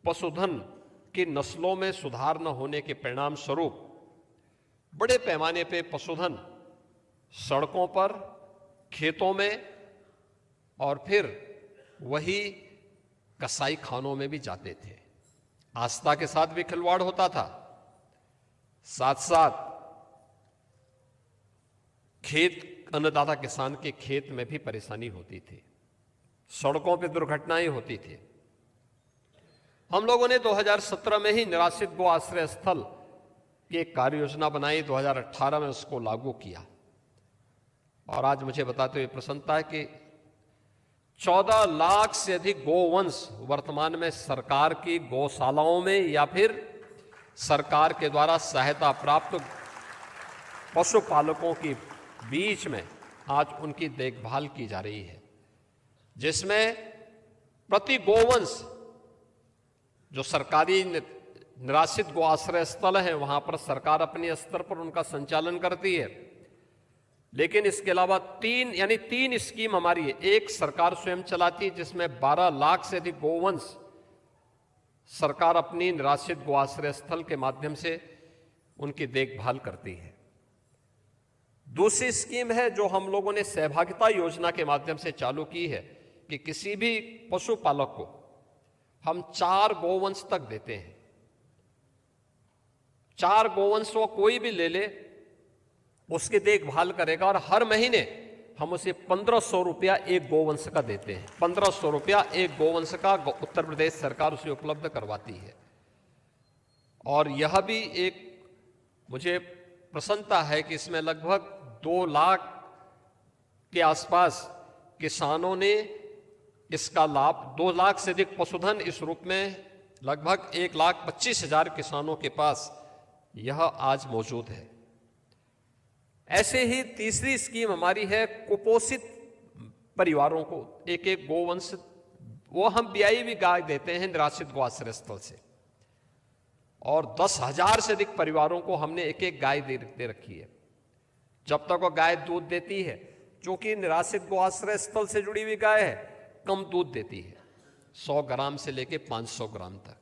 पशुधन की नस्लों में सुधार न होने के परिणाम स्वरूप बड़े पैमाने पे पशुधन सड़कों पर, खेतों में और फिर वही कसाई खानों में भी जाते थे। आस्था के साथ भी खिलवाड़ होता था, साथ साथ खेत, अन्नदाता किसान के खेत में भी परेशानी होती थी, सड़कों पे दुर्घटनाएं होती थी। हम लोगों ने 2017 में ही निराश्रित गो आश्रय स्थल की एक कार्य योजना बनाई, 2018 में उसको लागू किया और आज मुझे बताते हुए प्रसन्नता है कि 14 लाख से अधिक गोवंश वर्तमान में सरकार की गौशालाओं में या फिर सरकार के द्वारा सहायता प्राप्त पशुपालकों के बीच में आज उनकी देखभाल की जा रही है, जिसमें प्रति गोवंश जो सरकारी निराश्रित गो आश्रय स्थल है वहां पर सरकार अपने स्तर पर उनका संचालन करती है, लेकिन इसके अलावा तीन स्कीम हमारी है। एक सरकार स्वयं चलाती है जिसमें 12 लाख से अधिक गोवंश सरकार अपनी निराश्रित गो आश्रय स्थल के माध्यम से उनकी देखभाल करती है। दूसरी स्कीम है जो हम लोगों ने सहभागिता योजना के माध्यम से चालू की है कि किसी भी पशुपालक को हम 4 गोवंश तक देते हैं। 4 गोवंश वो कोई भी ले ले, उसकी देखभाल करेगा और हर महीने हम उसे 1500 रुपया एक गोवंश का देते हैं। 1500 रुपया एक गोवंश का उत्तर प्रदेश सरकार उसे उपलब्ध करवाती है। और यह भी एक मुझे प्रसन्नता है कि इसमें लगभग 2 लाख के आसपास किसानों ने इसका लाभ, 2 लाख से अधिक पशुधन इस रूप में लगभग 1,25,000 किसानों के पास यह आज मौजूद है। ऐसे ही तीसरी स्कीम हमारी है कुपोषित परिवारों को एक एक गोवंश, वो हम ब्याई भी गाय देते हैं निराश्रित गो आश्रय स्थल से, और 10,000 से अधिक परिवारों को हमने एक एक गाय दे रखी है। जब तक वो गाय दूध देती है, क्योंकि निराश्रित गो आश्रय स्थल से जुड़ी हुई गाय है, कम दूध देती है, 100 ग्राम से लेके 500 ग्राम तक।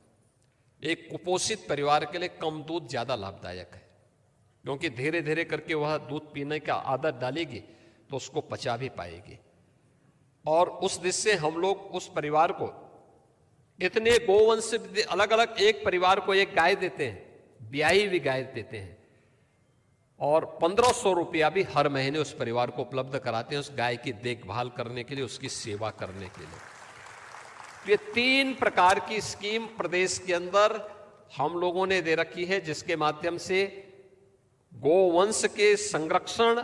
एक कुपोषित परिवार के लिए कम दूध ज्यादा लाभदायक है, क्योंकि धीरे धीरे करके वह दूध पीने का आदत डालेगी तो उसको पचा भी पाएगी। और उस दिशा से हम लोग उस परिवार को इतने गोवंश अलग अलग, एक परिवार को एक गाय देते हैं, ब्याई भी गाय देते हैं, और 1500 रुपया भी हर महीने उस परिवार को उपलब्ध कराते हैं उस गाय की देखभाल करने के लिए, उसकी सेवा करने के लिए। तो ये 3 प्रकार की स्कीम प्रदेश के अंदर हम लोगों ने दे रखी है, जिसके माध्यम से गोवंश के संरक्षण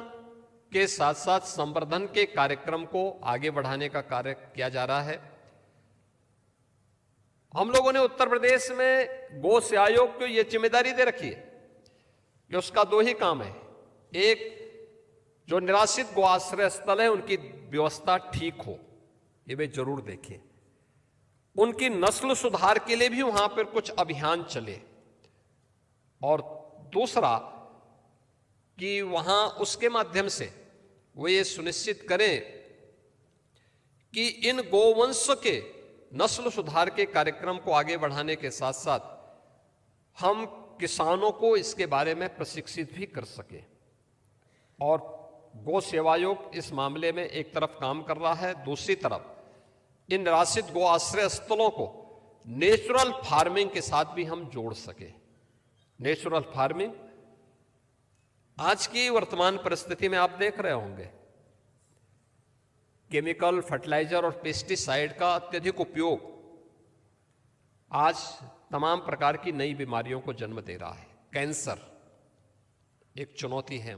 के साथ साथ संवर्धन के कार्यक्रम को आगे बढ़ाने का कार्य किया जा रहा है। हम लोगों ने उत्तर प्रदेश में गो सेवा आयोग को यह जिम्मेदारी दे रखी है कि उसका 2 ही काम है। एक, जो निराश्रित गो आश्रय स्थल है उनकी व्यवस्था ठीक हो, ये वे जरूर देखें। उनकी नस्ल सुधार के लिए भी वहां पर कुछ अभियान चले, और दूसरा कि वहां उसके माध्यम से वो ये सुनिश्चित करें कि इन गोवंश के नस्ल सुधार के कार्यक्रम को आगे बढ़ाने के साथ साथ हम किसानों को इसके बारे में प्रशिक्षित भी कर सके। और गो सेवा आयोग इस मामले में एक तरफ काम कर रहा है, दूसरी तरफ इन निराश्रित गो आश्रय स्थलों को नेचुरल फार्मिंग के साथ भी हम जोड़ सके। नेचुरल फार्मिंग आज की वर्तमान परिस्थिति में आप देख रहे होंगे, केमिकल, फर्टिलाइजर और पेस्टिसाइड का अत्यधिक उपयोग आज तमाम प्रकार की नई बीमारियों को जन्म दे रहा है। कैंसर एक चुनौती है।